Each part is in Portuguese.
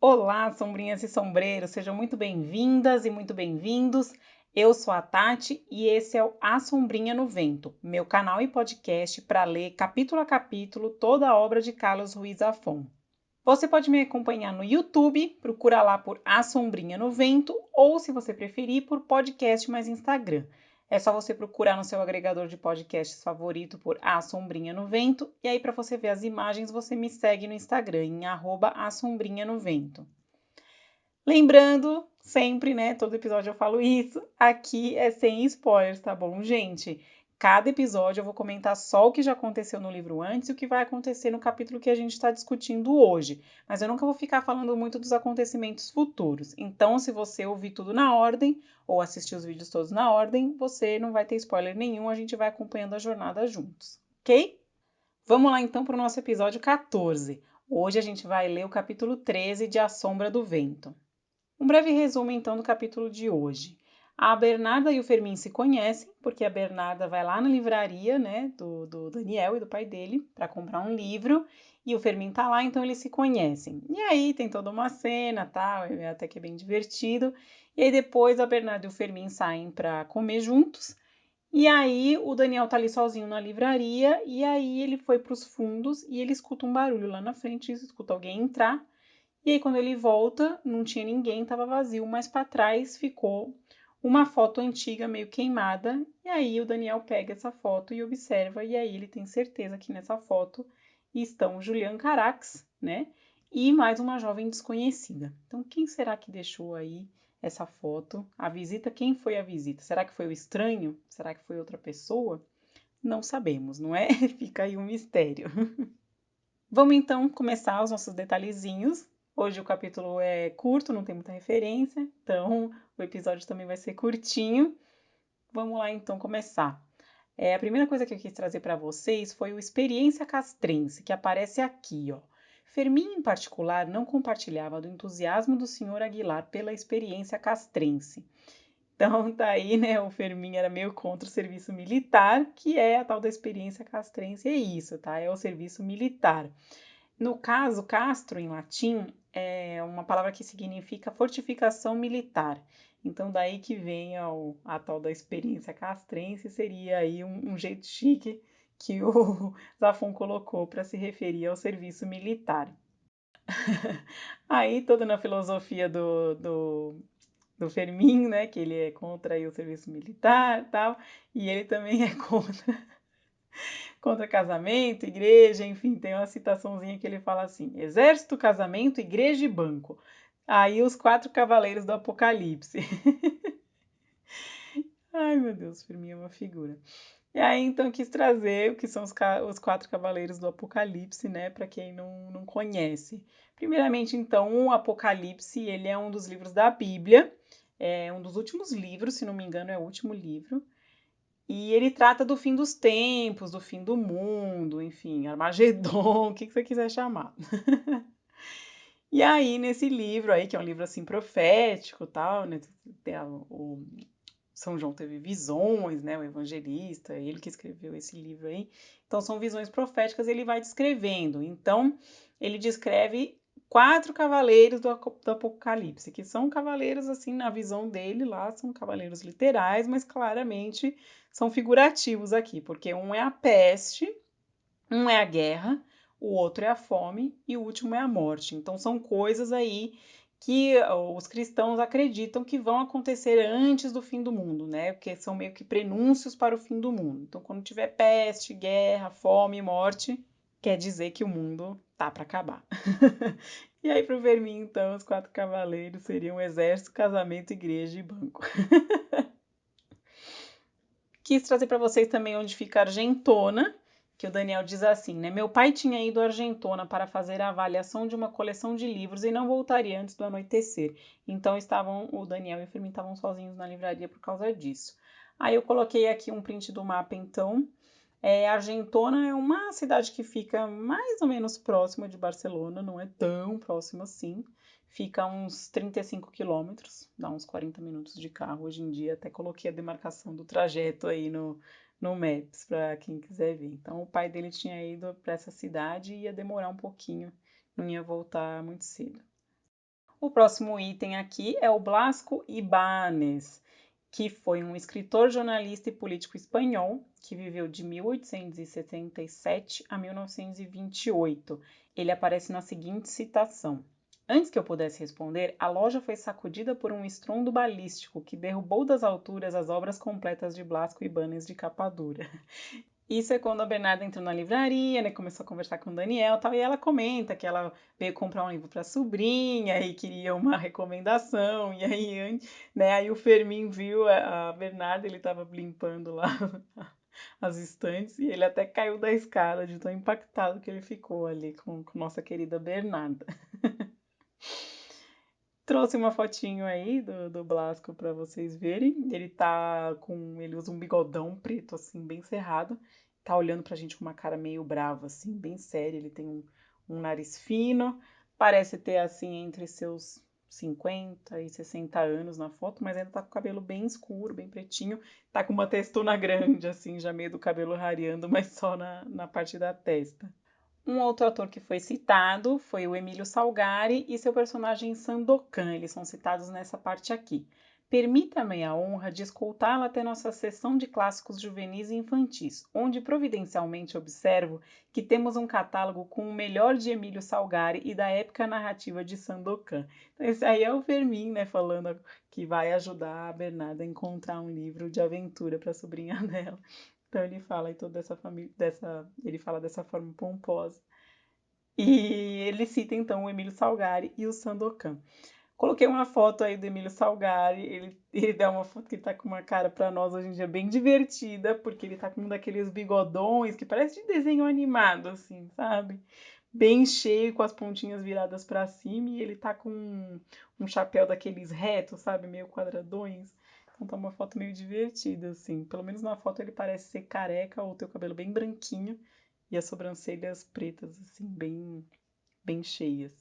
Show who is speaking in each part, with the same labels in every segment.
Speaker 1: Olá, sombrinhas e sombreiros, sejam muito bem-vindas e muito bem-vindos. Eu sou a Tati e esse é o A Sombrinha no Vento, meu canal e podcast para ler capítulo a capítulo toda a obra de Carlos Ruiz Zafón. Você pode me acompanhar no YouTube, procura lá por A Sombrinha no Vento, ou se você preferir, por podcast mais Instagram. É só você procurar no seu agregador de podcasts favorito por A Sombrinha no Vento, e aí para você ver as imagens, você me segue no Instagram, em @asombrinhanovento. Lembrando, sempre, né, todo episódio eu falo isso, aqui é sem spoilers, tá bom, gente? Cada episódio eu vou comentar só o que já aconteceu no livro antes e o que vai acontecer no capítulo que a gente está discutindo hoje. Mas eu nunca vou ficar falando muito dos acontecimentos futuros. Então, se você ouvir tudo na ordem, ou assistir os vídeos todos na ordem, você não vai ter spoiler nenhum, a gente vai acompanhando a jornada juntos, ok? Vamos lá então para o nosso episódio 14. Hoje a gente vai ler o capítulo 13 de A Sombra do Vento. Um breve resumo, então, do capítulo de hoje. A Bernarda e o Fermin se conhecem, porque a Bernarda vai lá na livraria, né, do Daniel e do pai dele, para comprar um livro, e o Fermin tá lá, então eles se conhecem. E aí tem toda uma cena, tal, até que é bem divertido. E aí depois a Bernarda e o Fermin saem para comer juntos, e aí o Daniel tá ali sozinho na livraria, e aí ele foi para os fundos, e ele escuta um barulho lá na frente, escuta alguém entrar, e aí, quando ele volta, não tinha ninguém, estava vazio, mas para trás ficou uma foto antiga, meio queimada. E aí, o Daniel pega essa foto e observa, e aí ele tem certeza que nessa foto estão Julian Carax, né? E mais uma jovem desconhecida. Então, quem será que deixou aí essa foto? A visita, quem foi a visita? Será que foi o estranho? Será que foi outra pessoa? Não sabemos, não é? Fica aí um mistério. Vamos então começar os nossos detalhezinhos. Hoje o capítulo é curto, não tem muita referência, então o episódio também vai ser curtinho. Vamos lá então começar. A primeira coisa que eu quis trazer para vocês foi o Experiência Castrense, que aparece aqui, ó. Fermin, em particular, não compartilhava do entusiasmo do Sr. Aguilar pela experiência castrense. Então, tá aí, né? O Fermin era meio contra o serviço militar, que é a tal da experiência castrense, é isso, tá? É o serviço militar. No caso, castro, em latim, é uma palavra que significa fortificação militar. Então, daí que vem a tal da experiência castrense, seria aí um jeito chique que o Zafón colocou para se referir ao serviço militar. Aí, toda na filosofia do Fermin, né, que ele é contra aí, o serviço militar e tal, e ele também é contra casamento, igreja, enfim, tem uma citaçãozinha que ele fala assim: exército, casamento, igreja e banco. Aí os 4 cavaleiros do Apocalipse. Ai, meu Deus, Firminha é uma figura. E aí, então, quis trazer o que são os 4 cavaleiros do Apocalipse, né, para quem não conhece. Primeiramente, então, o Apocalipse, ele é um dos livros da Bíblia, é um dos últimos livros, se não me engano, é o último livro. E ele trata do fim dos tempos, do fim do mundo, enfim, Armagedon, o que você quiser chamar. E aí, nesse livro aí, que é um livro assim profético, tal, né? O São João teve visões, né? O evangelista, ele que escreveu esse livro aí. Então, são visões proféticas, ele vai descrevendo. Então, ele descreve 4 cavaleiros do Apocalipse, que são cavaleiros, assim, na visão dele lá, são cavaleiros literais, mas claramente são figurativos aqui, porque um é a peste, um é a guerra, o outro é a fome e o último é a morte. Então são coisas aí que os cristãos acreditam que vão acontecer antes do fim do mundo, né? Porque são meio que prenúncios para o fim do mundo. Então quando tiver peste, guerra, fome, morte, quer dizer que o mundo tá para acabar. E aí para o Vermin, então, os 4 cavaleiros seriam exército, casamento, igreja e banco. Quis trazer para vocês também onde fica Argentona, que o Daniel diz assim, né? Meu pai tinha ido a Argentona para fazer a avaliação de uma coleção de livros e não voltaria antes do anoitecer. Então o Daniel e o Firmin estavam sozinhos na livraria por causa disso. Aí eu coloquei aqui um print do mapa, então. Argentona é uma cidade que fica mais ou menos próxima de Barcelona, não é tão próxima assim. Fica a uns 35 quilômetros, dá uns 40 minutos de carro. Hoje em dia até coloquei a demarcação do trajeto aí no Maps para quem quiser ver. Então o pai dele tinha ido para essa cidade e ia demorar um pouquinho, não ia voltar muito cedo. O próximo item aqui é o Blasco Ibáñez, que foi um escritor, jornalista e político espanhol que viveu de 1877 a 1928. Ele aparece na seguinte citação: Antes que eu pudesse responder, a loja foi sacudida por um estrondo balístico que derrubou das alturas as obras completas de Blasco Ibáñez de capa dura. Isso é quando a Bernarda entrou na livraria, né, começou a conversar com o Daniel e tal, e ela comenta que ela veio comprar um livro para a sobrinha e queria uma recomendação, e aí, né, aí o Fermin viu a Bernarda, ele estava limpando lá as estantes, e ele até caiu da escada de tão impactado que ele ficou ali com nossa querida Bernarda. Trouxe uma fotinho aí do Blasco para vocês verem. Ele usa um bigodão preto assim, bem cerrado. Tá olhando pra gente com uma cara meio brava assim, bem séria. Ele tem um nariz fino, parece ter assim entre seus 50 e 60 anos na foto, mas ainda tá com o cabelo bem escuro, bem pretinho. Tá com uma testona grande assim, já meio do cabelo rareando, mas só na parte da testa. Um outro ator que foi citado foi o Emílio Salgari e seu personagem Sandokan. Eles são citados nessa parte aqui. Permita-me a honra de escoltá-la até nossa sessão de clássicos juvenis e infantis, onde providencialmente observo que temos um catálogo com o melhor de Emílio Salgari e da épica narrativa de Sandokan. Então, esse aí é o Fermin, né, falando que vai ajudar a Bernarda a encontrar um livro de aventura para a sobrinha dela. Então ele fala em toda essa família, ele fala dessa forma pomposa. E ele cita então o Emílio Salgari e o Sandokan. Coloquei uma foto aí do Emílio Salgari, ele dá uma foto que ele tá com uma cara para nós hoje em dia bem divertida, porque ele tá com um daqueles bigodões que parece de desenho animado, assim, sabe? Bem cheio, com as pontinhas viradas para cima, e ele tá com um chapéu daqueles retos, sabe? Meio quadradões. Então tá uma foto meio divertida, assim. Pelo menos na foto ele parece ser careca ou ter o cabelo bem branquinho e as sobrancelhas pretas, assim, bem cheias.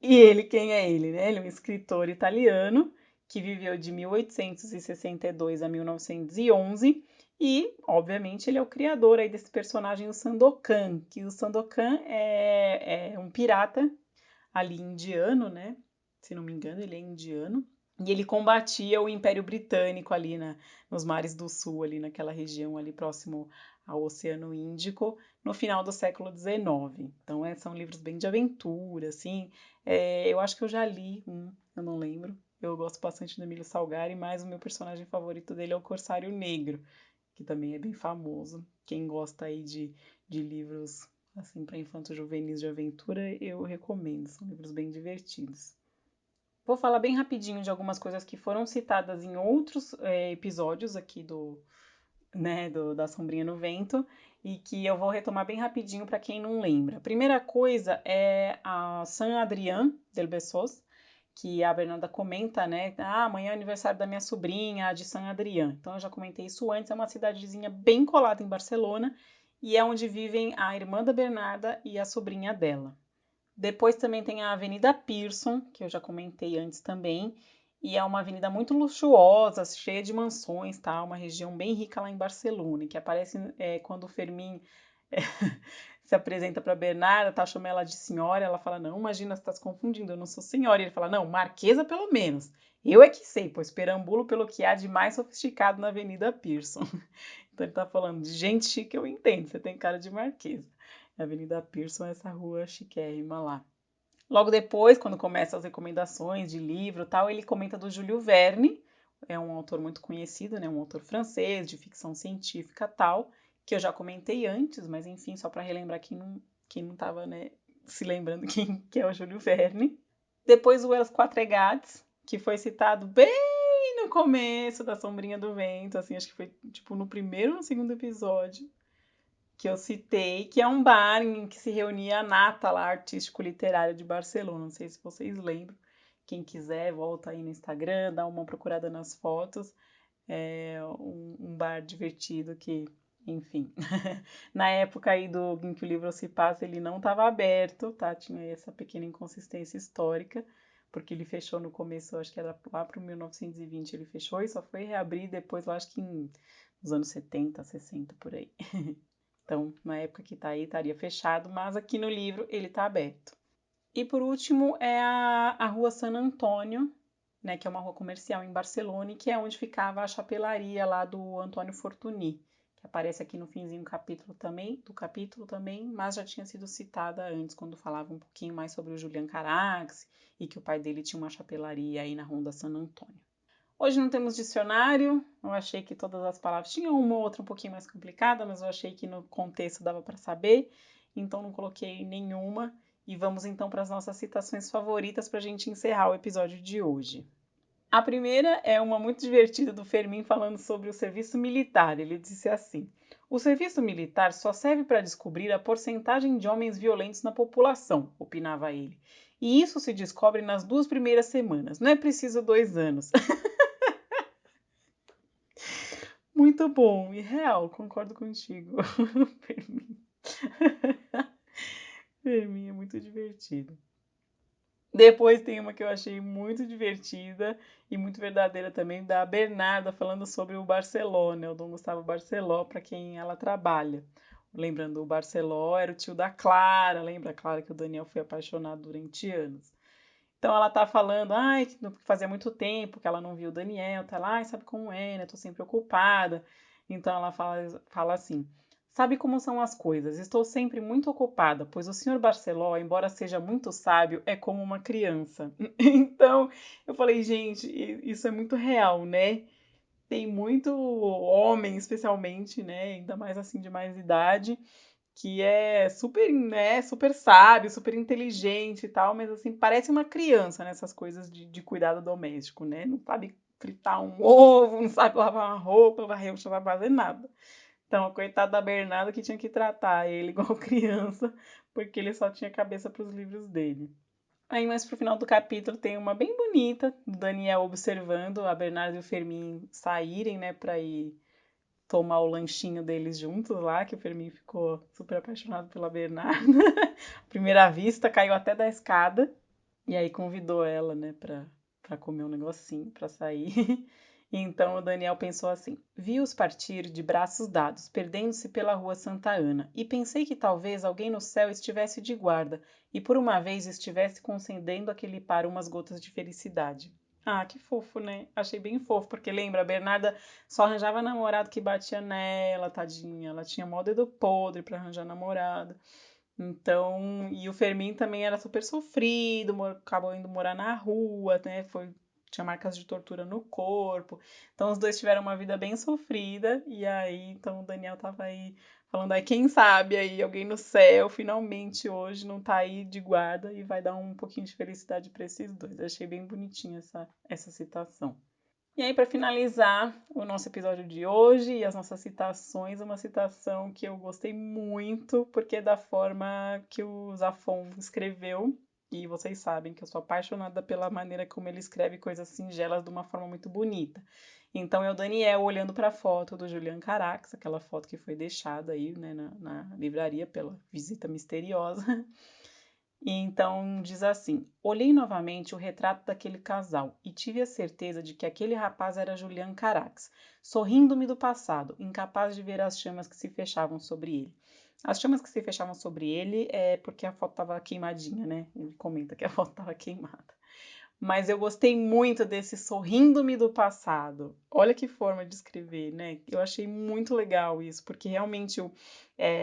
Speaker 1: E ele, quem é ele, né? Ele é um escritor italiano que viveu de 1862 a 1911 e, obviamente, ele é o criador aí desse personagem, o Sandokan, que o Sandokan é um pirata ali indiano, né? Se não me engano, ele é indiano. E ele combatia o Império Britânico ali nos mares do sul, ali naquela região ali próximo ao Oceano Índico, no final do século XIX. Então, são livros bem de aventura, assim. Eu acho que eu já li eu não lembro. Eu gosto bastante do Emílio Salgari, mas o meu personagem favorito dele é o Corsário Negro, que também é bem famoso. Quem gosta aí de livros assim para infantos juvenis de aventura, eu recomendo. São livros bem divertidos. Vou falar bem rapidinho de algumas coisas que foram citadas em outros episódios aqui da Sombrinha no Vento e que eu vou retomar bem rapidinho para quem não lembra. A primeira coisa é a Saint Adrien del Besós, que a Bernarda comenta, né? Ah, amanhã é aniversário da minha sobrinha, a de Saint Adrien. Então eu já comentei isso antes, é uma cidadezinha bem colada em Barcelona e é onde vivem a irmã da Bernarda e a sobrinha dela. Depois também tem a Avenida Pearson, que eu já comentei antes também, e é uma avenida muito luxuosa, cheia de mansões, tá? Uma região bem rica lá em Barcelona, que aparece quando o Fermin se apresenta para Bernarda, tá? Chama ela de senhora, ela fala, não, imagina, você tá se confundindo, eu não sou senhora. E ele fala, não, marquesa pelo menos. Eu é que sei, pois perambulo pelo que há de mais sofisticado na Avenida Pearson. Então ele tá falando de gente chique, eu entendo, você tem cara de marquesa. A Avenida Pearson é essa rua chiquérrima lá. Logo depois, quando começam as recomendações de livro e tal, ele comenta do Júlio Verne, é um autor muito conhecido, né, um autor francês de ficção científica tal, que eu já comentei antes, mas enfim, só para relembrar quem não estava, né, se lembrando quem que é o Júlio Verne. Depois o Els Quatregates, que foi citado bem no começo da Sombrinha do Vento, assim, acho que foi tipo no primeiro ou no segundo episódio que eu citei, que é um bar em que se reunia a nata lá, artístico-literária de Barcelona. Não sei se vocês lembram. Quem quiser, volta aí no Instagram, dá uma procurada nas fotos. É um bar divertido que, enfim. Na época aí em que o livro se passa, ele não estava aberto, tá? Tinha essa pequena inconsistência histórica, porque ele fechou no começo, acho que era lá para 1920, ele fechou e só foi reabrir depois, eu acho que nos anos 70, 60, por aí. Então, na época que tá aí, estaria fechado, mas aqui no livro ele tá aberto. E por último é a Rua San Antônio, né, que é uma rua comercial em Barcelona, e que é onde ficava a chapelaria lá do Antônio Fortuny, que aparece aqui no finzinho do capítulo também, mas já tinha sido citada antes, quando falava um pouquinho mais sobre o Julian Carax e que o pai dele tinha uma chapelaria aí na Ronda San Antônio. Hoje não temos dicionário, eu achei que todas as palavras tinham uma ou outra um pouquinho mais complicada, mas eu achei que no contexto dava para saber, então não coloquei nenhuma. E vamos então para as nossas citações favoritas para a gente encerrar o episódio de hoje. A primeira é uma muito divertida do Fermin falando sobre o serviço militar. Ele disse assim: o serviço militar só serve para descobrir a porcentagem de homens violentos na população, opinava ele. E isso se descobre nas 2 primeiras semanas. Não é preciso 2 anos. Muito bom e real, concordo contigo. Fermin. Fermin é muito divertido. Depois tem uma que eu achei muito divertida e muito verdadeira também, da Bernarda, falando sobre o Barceló, o Dom Gustavo Barceló, para quem ela trabalha. Lembrando, o Barceló era o tio da Clara, lembra a Clara que o Daniel foi apaixonado durante anos. Então ela tá falando, ai, que fazia muito tempo que ela não viu o Daniel, tá lá, ai, sabe como é, né? Tô sempre ocupada. Então ela fala assim: sabe como são as coisas? Estou sempre muito ocupada, pois o senhor Barceló, embora seja muito sábio, é como uma criança. Então eu falei, gente, isso é muito real, né? Tem muito homem, especialmente, né? Ainda mais assim de mais idade, que é super, né, super sábio, super inteligente e tal, mas assim, parece uma criança nessas coisas de cuidado doméstico, né? Não sabe fritar um ovo, não sabe lavar uma roupa, varrer, não sabe fazer nada. Então, a coitada da Bernarda que tinha que tratar ele igual criança, porque ele só tinha cabeça para os livros dele. Aí, mais pro final do capítulo, tem uma bem bonita do Daniel observando a Bernarda e o Fermin saírem, né, para ir tomar o lanchinho deles juntos lá, que o Fermin ficou super apaixonado pela Bernarda. Primeira vista, caiu até da escada. E aí convidou ela, né, pra comer um negocinho, pra sair. E então o Daniel pensou assim: vi-os partir de braços dados, perdendo-se pela rua Santa Ana, e pensei que talvez alguém no céu estivesse de guarda e por uma vez estivesse concedendo àquele par umas gotas de felicidade. Ah, que fofo, né? Achei bem fofo, porque lembra, a Bernarda só arranjava namorado que batia nela, tadinha. Ela tinha mó dedo podre pra arranjar namorado. Então, e o Fermin também era super sofrido, acabou indo morar na rua, né? Tinha marcas de tortura no corpo. Então, os dois tiveram uma vida bem sofrida. E aí, então, o Daniel tava aí falando, aí, quem sabe aí, alguém no céu, finalmente hoje não tá aí de guarda e vai dar um pouquinho de felicidade para esses dois. Eu achei bem bonitinha essa citação. E aí, para finalizar o nosso episódio de hoje e as nossas citações, uma citação que eu gostei muito, porque é da forma que o Zafon escreveu. E vocês sabem que eu sou apaixonada pela maneira como ele escreve coisas singelas de uma forma muito bonita. Então é o Daniel olhando para a foto do Julian Carax, aquela foto que foi deixada aí, né, na livraria pela visita misteriosa. E então diz assim: olhei novamente o retrato daquele casal e tive a certeza de que aquele rapaz era Julian Carax, sorrindo-me do passado, incapaz de ver as chamas que se fechavam sobre ele. As chamas que se fechavam sobre ele é porque a foto estava queimadinha, né? Ele comenta que a foto estava queimada. Mas eu gostei muito desse sorrindo-me do passado. Olha que forma de escrever, né? Eu achei muito legal isso, porque realmente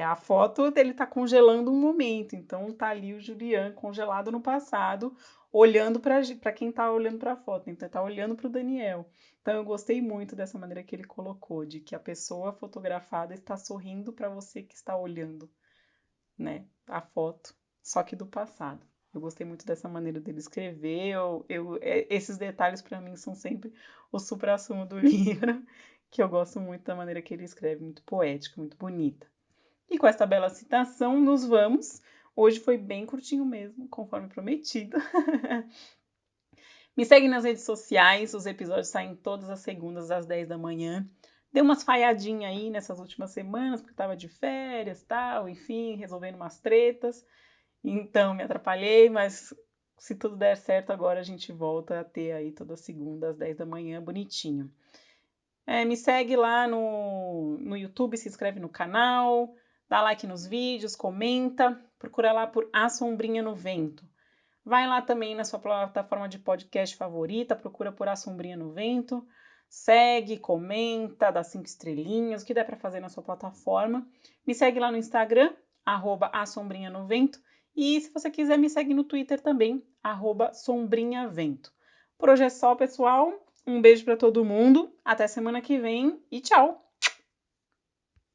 Speaker 1: a foto ele tá congelando um momento. Então tá ali o Julian congelado no passado, olhando para quem tá olhando para a foto. Então tá olhando para o Daniel. Então eu gostei muito dessa maneira que ele colocou, de que a pessoa fotografada está sorrindo para você que está olhando, né, a foto, só que do passado. Eu gostei muito dessa maneira dele escrever. Esses detalhes para mim são sempre o suprassumo do livro, que eu gosto muito da maneira que ele escreve, muito poética, muito bonita. E com essa bela citação, nos vamos. Hoje foi bem curtinho mesmo, conforme prometido. Me segue nas redes sociais, os episódios saem todas as segundas às 10 da manhã. Dei umas falhadinhas aí nessas últimas semanas, porque estava de férias, tal, enfim, resolvendo umas tretas. Então me atrapalhei, mas se tudo der certo, agora a gente volta a ter aí toda segunda às 10 da manhã, bonitinho. Me segue lá no YouTube, se inscreve no canal, dá like nos vídeos, comenta, procura lá por A Sombrinha no Vento. Vai lá também na sua plataforma de podcast favorita, procura por A Sombrinha no Vento, segue, comenta, dá 5 estrelinhas, o que der para fazer na sua plataforma. Me segue lá no Instagram, @asombrinhanovento, e se você quiser me segue no Twitter também, @sombrinhavento. Por hoje é só, pessoal. Um beijo para todo mundo, até semana que vem e tchau!